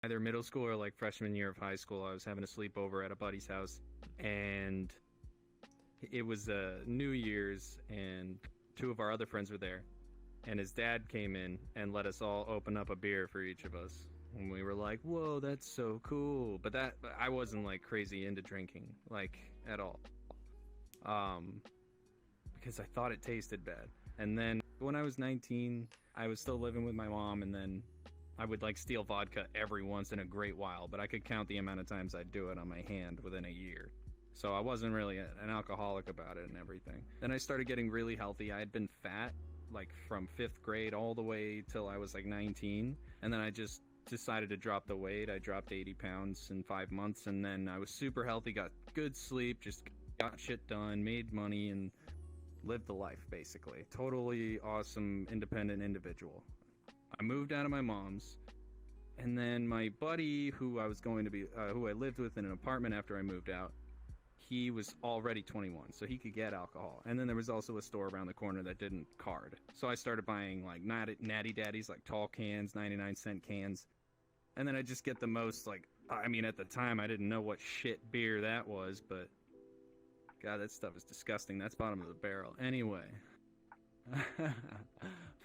either middle school or like freshman year of high school. I was having a sleepover at a buddy's house, and it was New Year's, and two of our other friends were there, and his dad came in and let us all open up a beer for each of us. And we were like, "Whoa, that's so cool!" But I wasn't like crazy into drinking, like at all, um, because I thought it tasted bad. And then when I was 19, I was still living with my mom, and then I would like steal vodka every once in a great while, but I could count the amount of times I'd do it on my hand within a year. So I wasn't really an alcoholic about it and everything. Then I started getting really healthy. I had been fat like from 5th grade all the way till I was like 19. And then I just decided to drop the weight. I dropped 80 pounds in 5 months. And then I was super healthy, got good sleep, just got shit done, made money, and lived the life basically. Totally awesome, independent individual. I moved out of my mom's. And then my buddy, who I lived with in an apartment after I moved out, he was already 21, so he could get alcohol. And then there was also a store around the corner that didn't card. So I started buying like Natty Daddies, like tall cans, 99-cent cans. And then I just get the most, like, I mean, at the time I didn't know what shit beer that was, but God, that stuff is disgusting. That's bottom of the barrel. Anyway.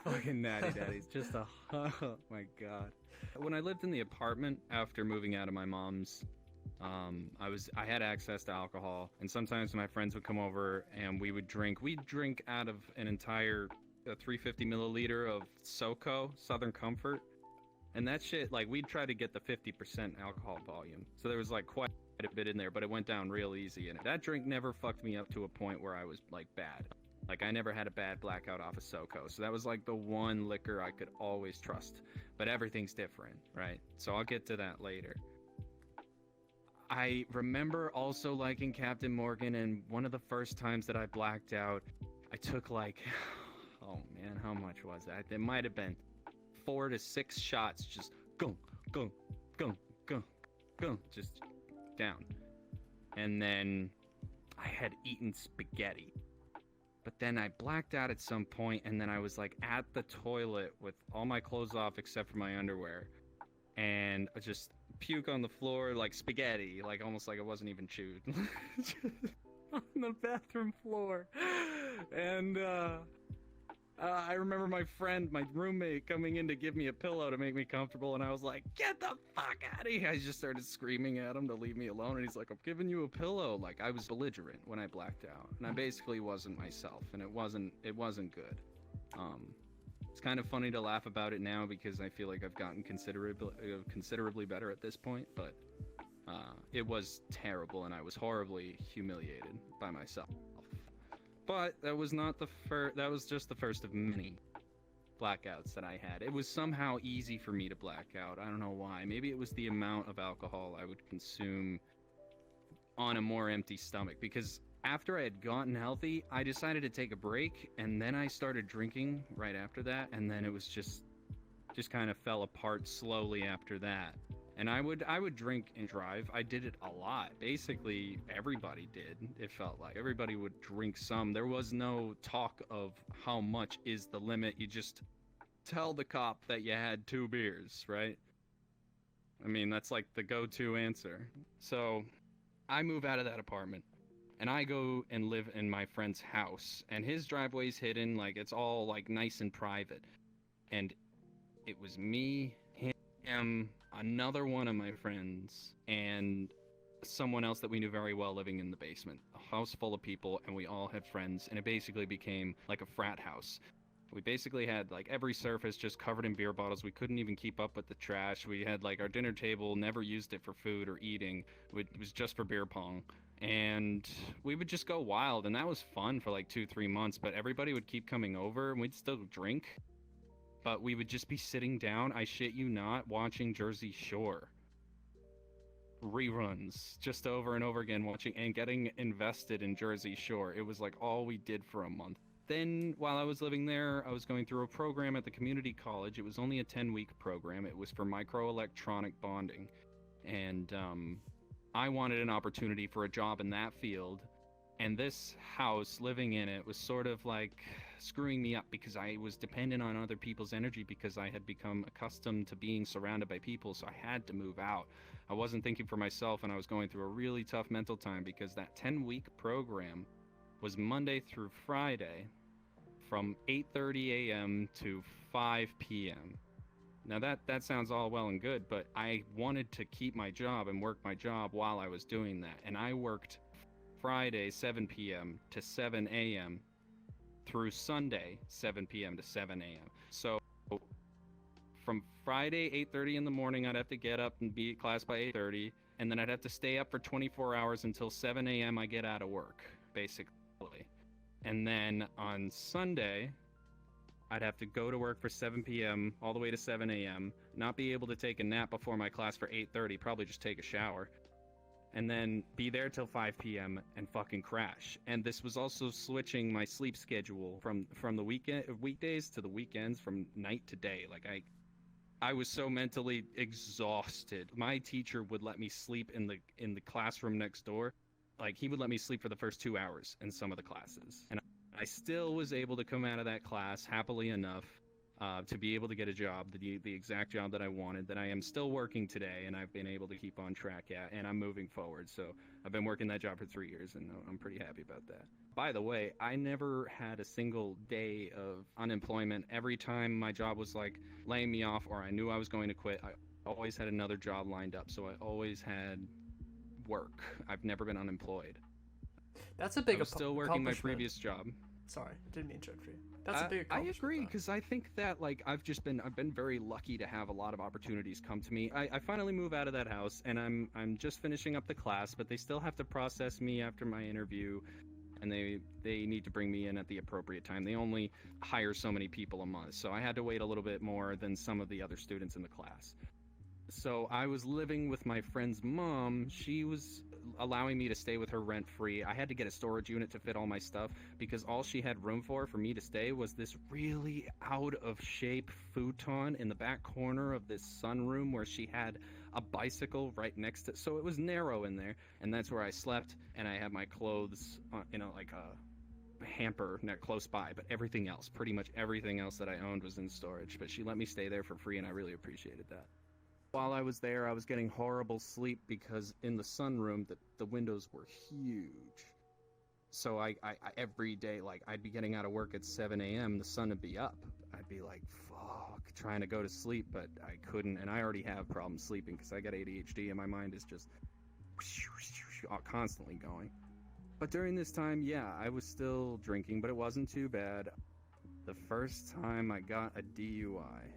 Fucking Natty Daddies. Oh my God. When I lived in the apartment after moving out of my mom's, I had access to alcohol, and sometimes my friends would come over and we'd drink out of an entire 350 milliliter of SoCo, Southern Comfort, and that shit, like, we'd try to get the 50% alcohol volume, so there was like quite a bit in there, but it went down real easy, and that drink never fucked me up to a point where I was like bad. Like, I never had a bad blackout off of SoCo, so that was like the one liquor I could always trust, but everything's different, right? So I'll get to that later. I remember also liking Captain Morgan, and one of the first times that I blacked out, I took like, oh man, how much was that? It might have been 4 to 6 shots, just go, go, go, go, go, just down. And then I had eaten spaghetti. But then I blacked out at some point, and then I was like at the toilet with all my clothes off except for my underwear. And I just puke on the floor like spaghetti, like almost like it wasn't even chewed. On the bathroom floor. And I remember my roommate, coming in to give me a pillow to make me comfortable, and I was like, "Get the fuck out of here!" I just started screaming at him to leave me alone, and he's like, "I'm giving you a pillow." Like, I was belligerent when I blacked out, and I basically wasn't myself, and it wasn't good. It's kind of funny to laugh about it now because I feel like I've gotten considerably better at this point, but it was terrible, and I was horribly humiliated by myself. But that was not the first. That was just the first of many blackouts that I had. It was somehow easy for me to black out. I don't know why. Maybe it was the amount of alcohol I would consume on a more empty stomach, because after I had gotten healthy, I decided to take a break, and then I started drinking right after that, and then it was just kind of fell apart slowly after that. And I would drink and drive. I did it a lot. Basically, everybody did. It felt like everybody would drink some. There was no talk of how much is the limit. You just tell the cop that you had 2 beers, right? I mean, that's like the go-to answer. So I move out of that apartment, and I go and live in my friend's house, and his driveway's hidden, like it's all like nice and private. And it was me, him, another one of my friends, and someone else that we knew very well living in the basement. A house full of people, and we all had friends, and it basically became like a frat house. We basically had like every surface just covered in beer bottles. We couldn't even keep up with the trash. We had like our dinner table, never used it for food or eating. It was just for beer pong. And we would just go wild, and that was fun for like 2-3 months, but everybody would keep coming over, and we'd still drink. But we would just be sitting down, I shit you not, watching Jersey Shore reruns just over and over again, watching and getting invested in Jersey Shore. It was like all we did for a month. Then while I was living there, I was going through a program at the community college. It was only a 10-week program. It was for microelectronic bonding. And I wanted an opportunity for a job in that field. And this house, living in it, was sort of like screwing me up because I was dependent on other people's energy because I had become accustomed to being surrounded by people, so I had to move out. I wasn't thinking for myself, and I was going through a really tough mental time because that 10-week program was Monday through Friday from 8:30 a.m. to 5 p.m. Now that sounds all well and good, but I wanted to keep my job and work my job while I was doing that, and I worked Friday 7 p.m. to 7 a.m. through Sunday 7 p.m. to 7 a.m. So from Friday 8:30 in the morning, I'd have to get up and be at class by 8:30, and then I'd have to stay up for 24 hours until 7 a.m. I get out of work, basically. And then on Sunday, I'd have to go to work for 7 p.m. all the way to 7 a.m., not be able to take a nap before my class for 8:30, probably just take a shower, and then be there till 5 p.m. and fucking crash. And this was also switching my sleep schedule from the weekdays to the weekends, from night to day. Like I was so mentally exhausted. My teacher would let me sleep in the classroom next door. Like, he would let me sleep for the first 2 hours in some of the classes, and I still was able to come out of that class happily enough to be able to get a job, the exact job that I wanted, that I am still working today, and I've been able to keep on track at, and I'm moving forward. So I've been working that job for 3 years, and I'm pretty happy about that. By the way, I never had a single day of unemployment. Every time my job was like laying me off or I knew I was going to quit, I always had another job lined up. So I always had work. I've never been unemployed. That's a big I was still working my accomplishment. previous job. Sorry, didn't mean to interrupt you. That's a big accomplishment. I agree, though. because I think that like I've been very lucky to have a lot of opportunities come to me. I finally move out of that house, and I'm just finishing up the class, but they still have to process me after my interview, and they need to bring me in at the appropriate time. They only hire so many people a month, so I had to wait a little bit more than some of the other students in the class. So I was living with my friend's mom. She was allowing me to stay with her rent free. I had to get a storage unit to fit all my stuff because all she had room for me to stay was this really out of shape futon in the back corner of this sunroom where she had a bicycle right next to, so it was narrow in there, and that's where I slept, and I had my clothes in like a hamper net close by, but everything else, pretty much everything else that I owned, was in storage. But she let me stay there for free, and I really appreciated that. While I was there, I was getting horrible sleep because in the sunroom, the windows were huge. So I every day, like, I'd be getting out of work at 7 a.m., the sun would be up. I'd be like, fuck, trying to go to sleep, but I couldn't, and I already have problems sleeping because I got ADHD, and my mind is just constantly going. But during this time, yeah, I was still drinking, but it wasn't too bad. The first time I got a DUI.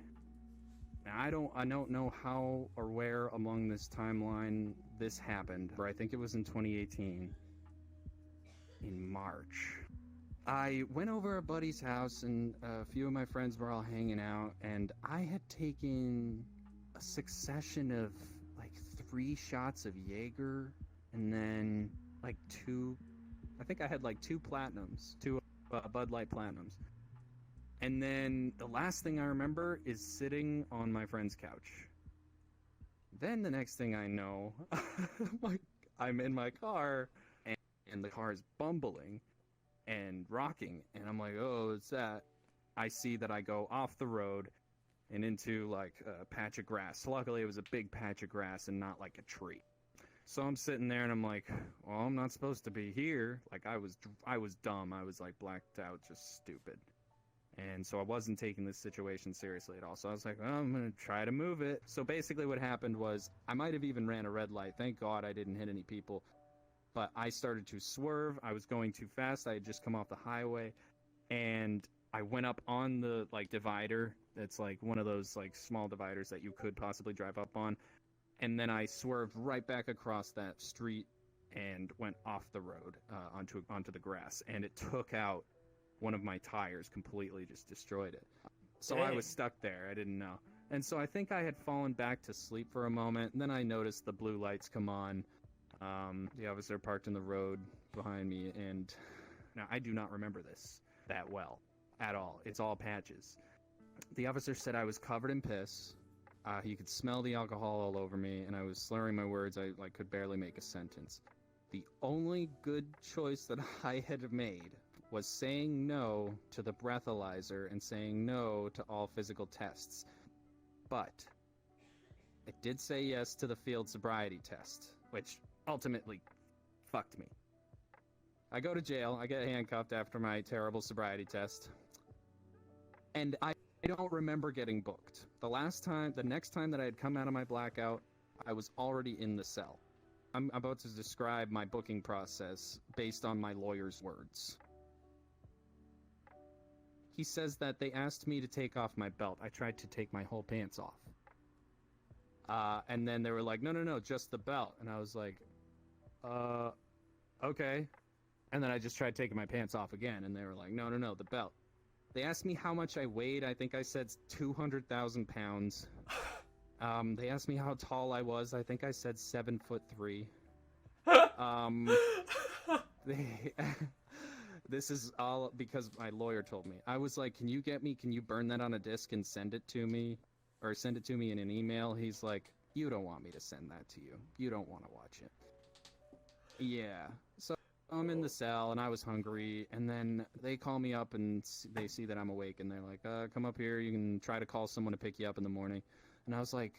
I don't know how or where along this timeline this happened, but I think it was in 2018, in March. I went over a buddy's house, and a few of my friends were all hanging out, and I had taken a succession of like 3 shots of Jaeger, and then like 2, I think I had like 2 platinums, 2 Bud Light platinums. And then the last thing I remember is sitting on my friend's couch. Then the next thing I know, I'm in my car, and the car is bumbling and rocking. And I'm like, oh, what's that? I see that I go off the road and into like a patch of grass. Luckily, it was a big patch of grass and not like a tree. So I'm sitting there and I'm like, well, I'm not supposed to be here. Like I was dumb. I was like blacked out, just stupid. And so I wasn't taking this situation seriously at all. So I was like, well, I'm going to try to move it. So basically what happened was I might have even ran a red light. Thank God I didn't hit any people. But I started to swerve. I was going too fast. I had just come off the highway. And I went up on the like divider. That's like one of those like small dividers that you could possibly drive up on. And then I swerved right back across that street and went off the road onto the grass. And it took out one of my tires, completely just destroyed it. So Dang. I was stuck there. I didn't know. And so I think I had fallen back to sleep for a moment, and then I noticed the blue lights come on. The officer parked in the road behind me, and now I do not remember this that well at all. It's all patches. The officer said I was covered in piss. He could smell the alcohol all over me, and I was slurring my words. I could barely make a sentence. The only good choice that I had made was saying no to the breathalyzer and saying no to all physical tests. But I did say yes to the field sobriety test, which ultimately fucked me. I go to jail, I get handcuffed after my terrible sobriety test, and I don't remember getting booked. The next time that I had come out of my blackout, I was already in the cell. I'm about to describe my booking process based on my lawyer's words. He says that they asked me to take off my belt. I tried to take my whole pants off. And then they were like, no, just the belt. And I was like, okay. And then I just tried taking my pants off again, and they were like, no, the belt. They asked me how much I weighed. I think I said 200,000 pounds. They asked me how tall I was. I think I said 7'3". This is all because my lawyer told me. I was like, can you burn that on a disc and send it to me? Or send it to me in an email? He's like, you don't want me to send that to you. You don't want to watch it. Yeah. So I'm in the cell, and I was hungry, and then they call me up, and they see that I'm awake, and they're like, come up here, you can try to call someone to pick you up in the morning. And I was like,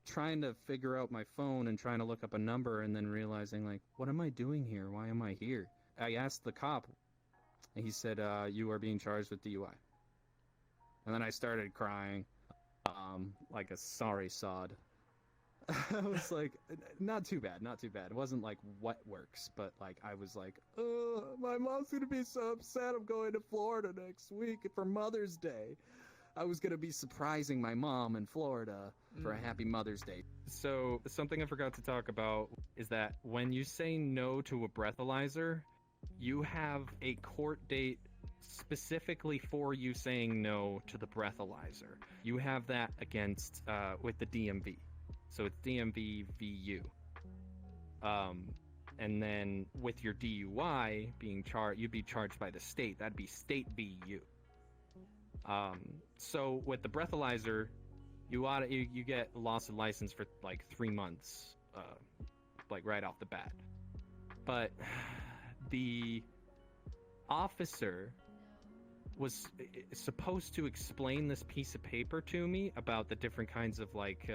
trying to figure out my phone and trying to look up a number, and then realizing, like, what am I doing here? Why am I here? I asked the cop, and he said, you are being charged with DUI. And then I started crying, like a sorry sod. I was like, not too bad. It wasn't like what works, but like I was like, my mom's gonna be so upset. I'm going to Florida next week for Mother's Day. I was gonna be surprising my mom in Florida for a happy Mother's Day. So something I forgot to talk about is that when you say no to a breathalyzer, you have a court date specifically for you saying no to the breathalyzer. You have that against with the DMV. So it's DMV VU. And then with your DUI being charged, you'd be charged by the state. That'd be state VU. So with the breathalyzer, you get loss of license for like 3 months, like right off the bat. But the officer was supposed to explain this piece of paper to me about the different kinds of like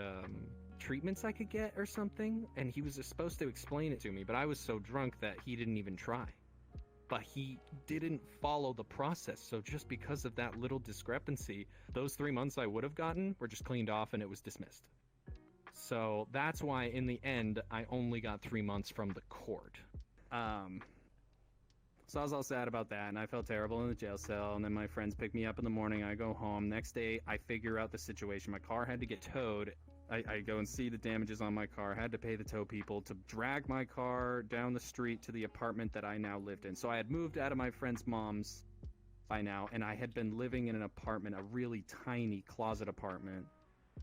treatments I could get or something, and he was supposed to explain it to me, but I was so drunk that he didn't even try. But he didn't follow the process, so just because of that little discrepancy, those 3 months I would have gotten were just cleaned off and it was dismissed. So that's why in the end I only got 3 months from the court. So I was all sad about that, and I felt terrible in the jail cell, and then my friends pick me up in the morning, I go home. Next day, I figure out the situation. My car had to get towed. I go and see the damages on my car, had to pay the tow people to drag my car down the street to the apartment that I now lived in. So I had moved out of my friend's mom's by now, and I had been living in an apartment, a really tiny closet apartment.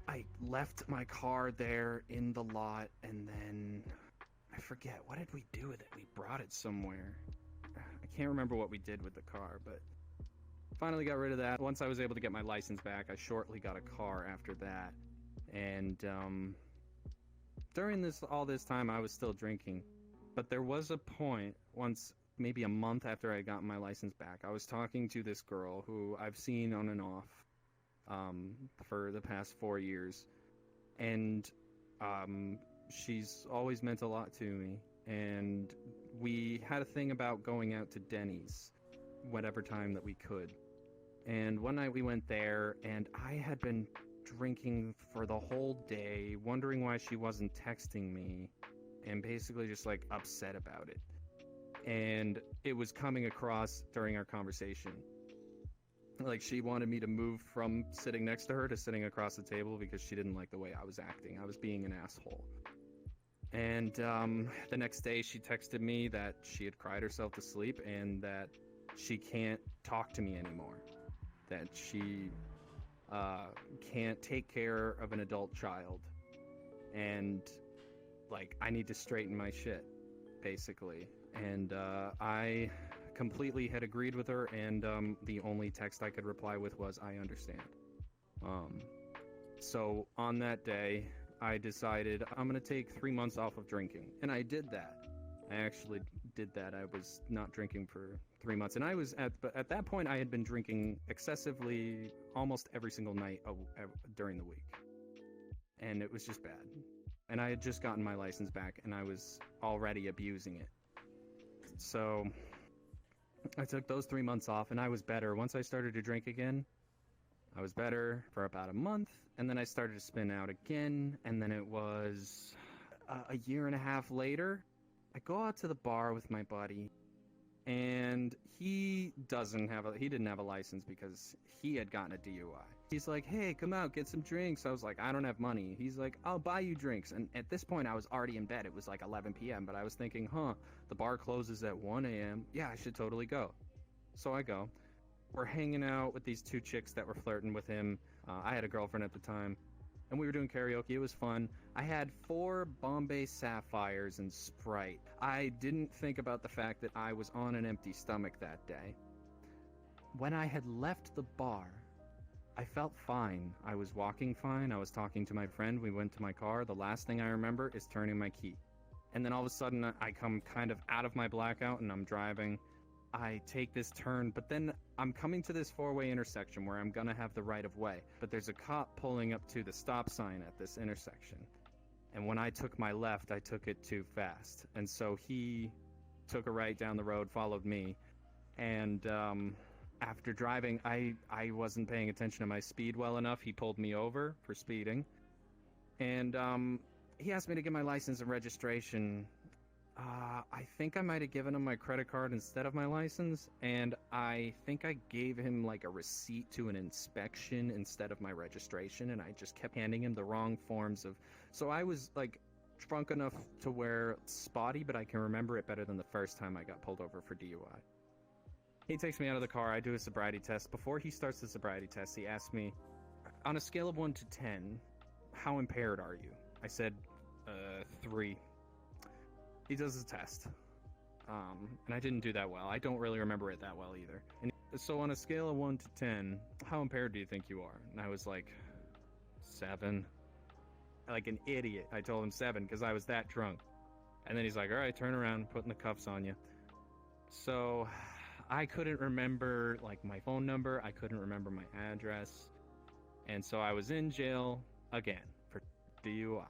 I left my car there in the lot, and then I forget, what did we do with it? We brought it somewhere. I can't remember what we did with the car, but finally got rid of that. Once I was able to get my license back, I shortly got a car after that. And during all this time, I was still drinking. But there was a point, once, maybe a month after I got my license back, I was talking to this girl who I've seen on and off for the past 4 years. And she's always meant a lot to me. And we had a thing about going out to Denny's whatever time that we could. And one night we went there, and I had been drinking for the whole day, wondering why she wasn't texting me, and basically just like upset about it. And it was coming across during our conversation. Like she wanted me to move from sitting next to her to sitting across the table because she didn't like the way I was acting. I was being an asshole. And the next day she texted me that she had cried herself to sleep and that she can't talk to me anymore. That she can't take care of an adult child. And like I need to straighten my shit, basically. And I completely had agreed with her, and the only text I could reply with was, I understand. So on that day, I decided I'm going to take 3 months off of drinking. And I did that. I actually did that. I was not drinking for 3 months, and I was at that point I had been drinking excessively almost every single night during the week, and it was just bad. And I had just gotten my license back, and I was already abusing it. So I took those 3 months off, and I was better. Once I started to drink again, I was better for about a month, and then I started to spin out again, and then it was a year and a half later. I go out to the bar with my buddy, and he didn't have a license because he had gotten a DUI. He's like, hey, come out, get some drinks. I was like, I don't have money. He's like, I'll buy you drinks. And at this point, I was already in bed. It was like 11 p.m., but I was thinking, the bar closes at 1 a.m. Yeah, I should totally go. So I go. We're hanging out with these two chicks that were flirting with him. I had a girlfriend at the time, and we were doing karaoke. It was fun. I had 4 Bombay Sapphires and Sprite. I didn't think about the fact that I was on an empty stomach that day. When I had left the bar, I felt fine. I was walking fine. I was talking to my friend. We went to my car. The last thing I remember is turning my key. And then all of a sudden, I come kind of out of my blackout, and I'm driving. I take this turn, but then I'm coming to this 4-way intersection where I'm gonna have the right of way, but there's a cop pulling up to the stop sign at this intersection. And when I took my left, I took it too fast. And so he took a right down the road, followed me. And after driving, I wasn't paying attention to my speed well enough. He pulled me over for speeding. And he asked me to get my license and registration. I think I might have given him my credit card instead of my license, and I think I gave him like a receipt to an inspection instead of my registration, and I just kept handing him the wrong forms of... So I was like drunk enough to where it's spotty, but I can remember it better than the first time I got pulled over for DUI. He takes me out of the car, I do a sobriety test. Before he starts the sobriety test, he asks me, on a scale of 1 to 10, how impaired are you? I said, 3. He does his test, and I didn't do that well. I don't really remember it that well either. And so on a scale of 1 to 10, how impaired do you think you are? And I was like, 7. Like an idiot. I told him 7 because I was that drunk. And then he's like, all right, turn around, putting the cuffs on you. So I couldn't remember like my phone number. I couldn't remember my address. And so I was in jail again for DUI.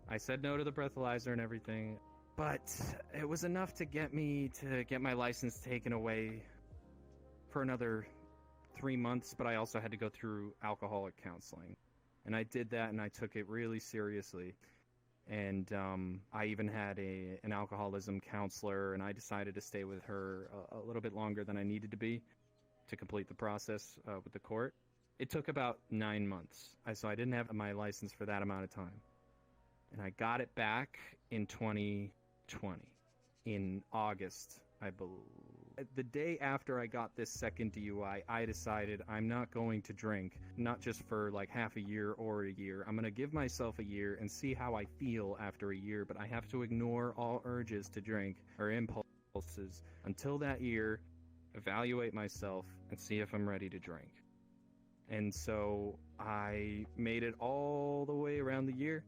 I said no to the breathalyzer and everything. But it was enough to get me to get my license taken away for another 3 months, but I also had to go through alcoholic counseling. And I did that, and I took it really seriously. And I even had an alcoholism counselor, and I decided to stay with her a little bit longer than I needed to be to complete the process with the court. It took about 9 months, so I didn't have my license for that amount of time. And I got it back in 2020, in August, I believe. The day after I got this second DUI, I decided I'm not going to drink, not just for like half a year or a year. I'm going to give myself a year and see how I feel after a year, but I have to ignore all urges to drink or impulses until that year, evaluate myself, and see if I'm ready to drink. And so I made it all the way around the year.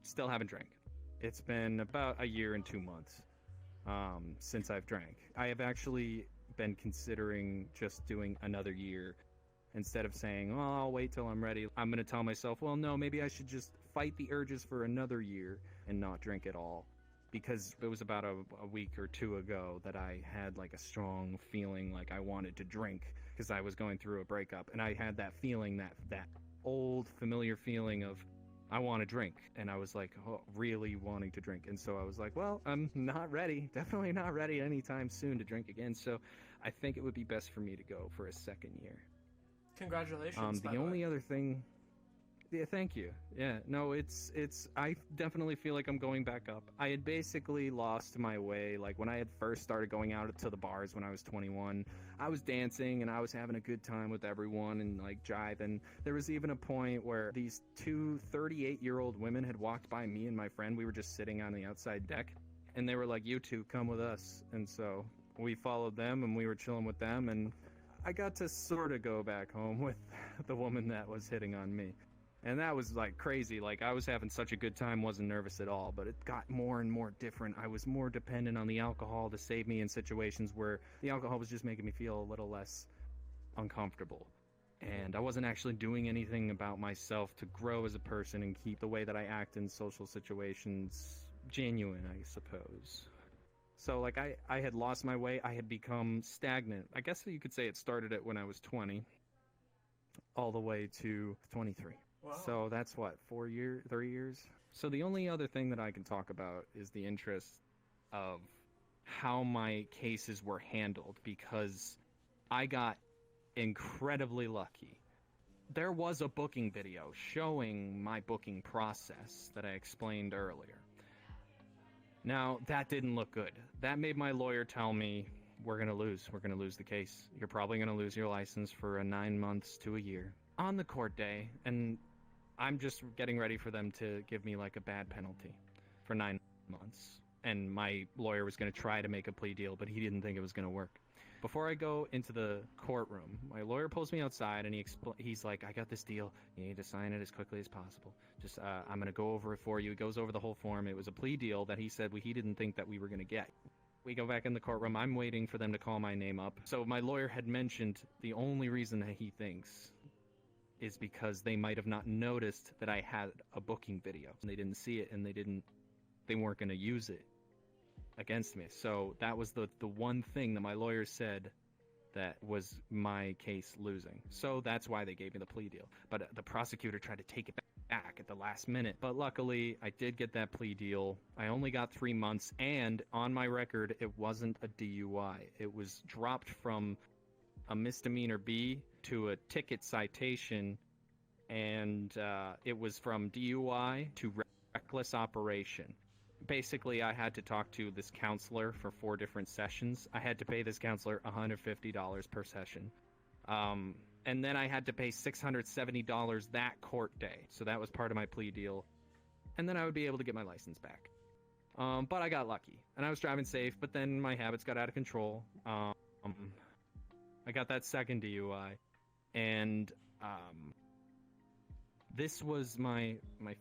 Still haven't drank. It's been about a year and 2 months since I've drank. I have actually been considering just doing another year. Instead of saying, well, I'll wait till I'm ready, I'm going to tell myself, well, no, maybe I should just fight the urges for another year and not drink at all. Because it was about a week or 2 ago that I had like a strong feeling like I wanted to drink because I was going through a breakup. And I had that feeling, that old familiar feeling of, I want to drink. And I was like, really wanting to drink. And so I was like, well, I'm not ready. Definitely not ready anytime soon to drink again. So I think it would be best for me to go for a second year. Congratulations. The only other thing... Yeah, thank you. Yeah, no, it's I definitely feel like I'm going back up. I had basically lost my way. Like when I had first started going out to the bars when I was 21, I was dancing and I was having a good time with everyone and like jiving. There was even a point where these 2 38-year-old women had walked by me and my friend. We were just sitting on the outside deck and they were like, you two, come with us. And so we followed them and we were chilling with them, and I got to sort of go back home with the woman that was hitting on me. And that was like crazy. Like I was having such a good time, wasn't nervous at all, but it got more and more different. I was more dependent on the alcohol to save me in situations where the alcohol was just making me feel a little less uncomfortable. And I wasn't actually doing anything about myself to grow as a person and keep the way that I act in social situations genuine, I suppose. So like I had lost my way. I had become stagnant. I guess you could say it started at when I was 20 all the way to 23. Wow. So that's what, 3 years? So the only other thing that I can talk about is the interest of how my cases were handled, because I got incredibly lucky. There was a booking video showing my booking process that I explained earlier. Now, that didn't look good. That made my lawyer tell me, we're going to lose the case. You're probably going to lose your license for 9 months to a year. On the court day, and I'm just getting ready for them to give me like a bad penalty for 9 months. And my lawyer was going to try to make a plea deal, but he didn't think it was going to work. Before I go into the courtroom, my lawyer pulls me outside and he's like, I got this deal. You need to sign it as quickly as possible. Just, I'm going to go over it for you. He goes over the whole form. It was a plea deal that he said he didn't think that we were going to get. We go back in the courtroom. I'm waiting for them to call my name up. So my lawyer had mentioned the only reason that he thinks is because they might have not noticed that I had a booking video. They didn't see it and they weren't going to use it against me. So that was the one thing that my lawyer said that was my case losing. So that's why they gave me the plea deal. But the prosecutor tried to take it back at the last minute. But luckily, I did get that plea deal. I only got 3 months, and on my record, it wasn't a DUI. It was dropped from a misdemeanor B to a ticket citation, and it was from DUI to reckless operation. Basically, I had to talk to this counselor for 4 different sessions. I had to pay this counselor $150 per session. And then I had to pay $670 that court day. So that was part of my plea deal. And then I would be able to get my license back. But I got lucky. And I was driving safe, but then my habits got out of control. I got that second DUI. And this was my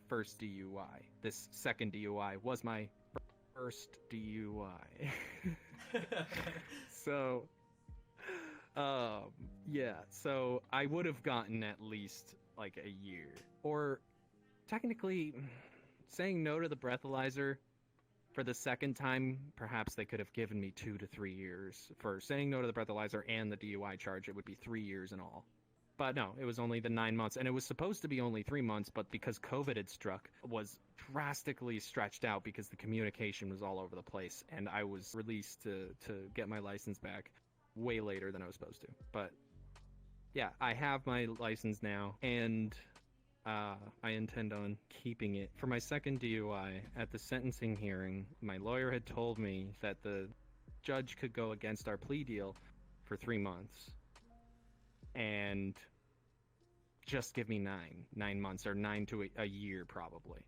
first DUI. This second DUI was my first DUI. So, yeah. So I would have gotten at least like a year. Or technically, saying no to the breathalyzer for the second time, perhaps they could have given me 2 to 3 years. For saying no to the breathalyzer and the DUI charge, it would be 3 years in all. But no, it was only the 9 months, and it was supposed to be only 3 months, but because COVID had struck, was drastically stretched out because the communication was all over the place, and I was released to get my license back way later than I was supposed to. But yeah, I have my license now, and I intend on keeping it. For my second DUI, at the sentencing hearing, my lawyer had told me that the judge could go against our plea deal for 3 months. And just give me 9 months, or 9 to a year probably.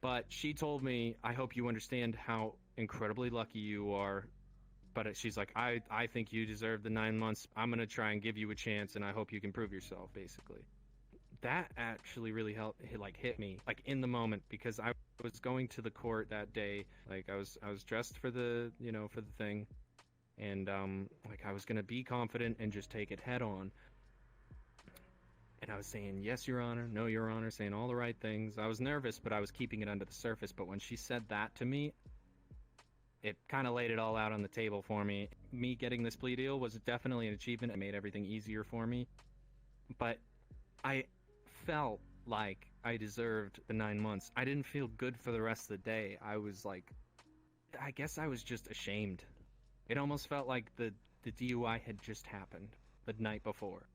But she told me, I hope you understand how incredibly lucky you are. But she's like, I think you deserve the 9 months. I'm going to try and give you a chance, and I hope you can prove yourself, basically. That actually really hit me, like, in the moment, because I was going to the court that day. Like, I was dressed for the thing. And, I was going to be confident and just take it head on. And I was saying, yes, Your Honor, no, Your Honor, saying all the right things. I was nervous, but I was keeping it under the surface. But when she said that to me, it kind of laid it all out on the table for me. Me getting this plea deal was definitely an achievement. It made everything easier for me. But I felt like I deserved the 9 months. I didn't feel good for the rest of the day. I was like, I guess I was just ashamed. It almost felt like the DUI had just happened the night before.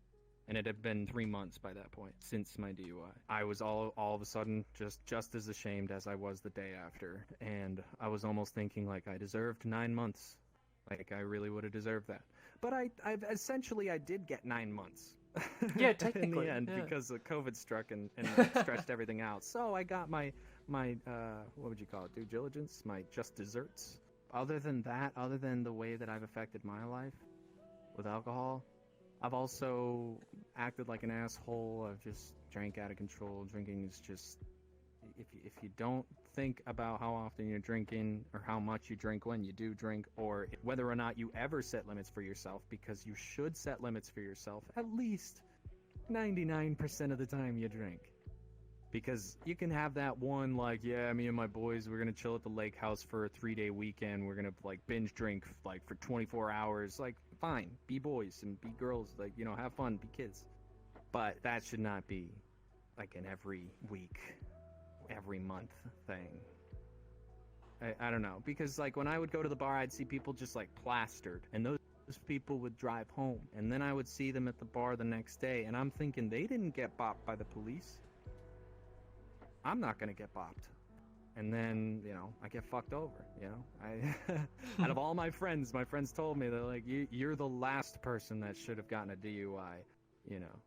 And it had been 3 months by that point since my DUI. I was all of a sudden just as ashamed as I was the day after. And I was almost thinking like I deserved 9 months. Like I really would have deserved that. But I did get 9 months. Yeah, technically. In the end, yeah. because COVID struck and stretched everything out. So I got my what would you call it, due diligence, my just desserts. Other than the way that I've affected my life with alcohol, I've also acted like an asshole. I've just drank out of control. Drinking is just, if you don't think about how often you're drinking or how much you drink when you do drink, or whether or not you ever set limits for yourself, because you should set limits for yourself at least 99% of the time you drink. Because you can have that one, like, yeah, me and my boys, we're gonna chill at the lake house for a 3-day weekend, we're gonna like binge drink like for 24 hours. Like, fine, be boys and be girls, like, you know, have fun, be kids. But that should not be like an every week, every month thing. I don't know, because like when I would go to the bar, I'd see people just like plastered, and those people would drive home, and then I would see them at the bar the next day, and I'm thinking, they didn't get bopped by the police, I'm not gonna get bopped. And then, you know, I get fucked over, you know. I out of all my friends told me, they're like, you're the last person that should have gotten a DUI, you know,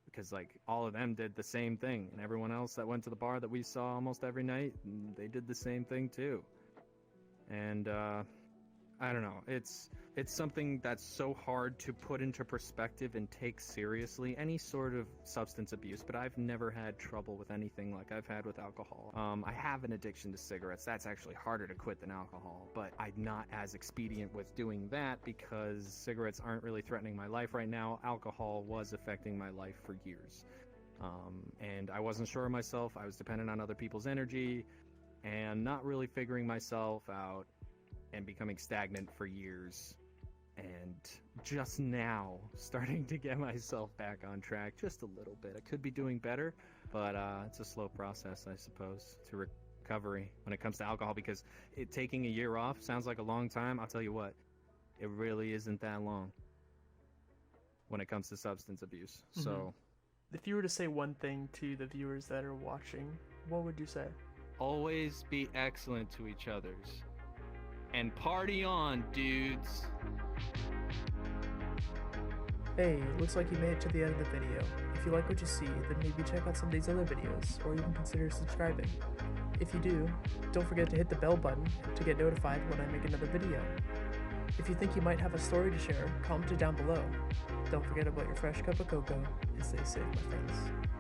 because like all of them did the same thing, and everyone else that went to the bar that we saw almost every night, they did the same thing too. And I don't know, it's something that's so hard to put into perspective and take seriously, any sort of substance abuse, but I've never had trouble with anything like I've had with alcohol. I have an addiction to cigarettes. That's actually harder to quit than alcohol, but I'm not as expedient with doing that because cigarettes aren't really threatening my life right now. Alcohol was affecting my life for years. And I wasn't sure of myself. I was dependent on other people's energy and not really figuring myself out and becoming stagnant for years. And just now starting to get myself back on track just a little bit. I could be doing better, but it's a slow process, I suppose, to recovery when it comes to alcohol, because taking a year off sounds like a long time. I'll tell you what, it really isn't that long when it comes to substance abuse. Mm-hmm. So if you were to say one thing to the viewers that are watching, what would you say? Always be excellent to each others. And party on, dudes. Hey, looks like you made it to the end of the video. If you like what you see, then maybe check out some of these other videos, or even consider subscribing. If you do, don't forget to hit the bell button to get notified when I make another video. If you think you might have a story to share, comment it down below. Don't forget about your fresh cup of cocoa, and stay safe, my friends.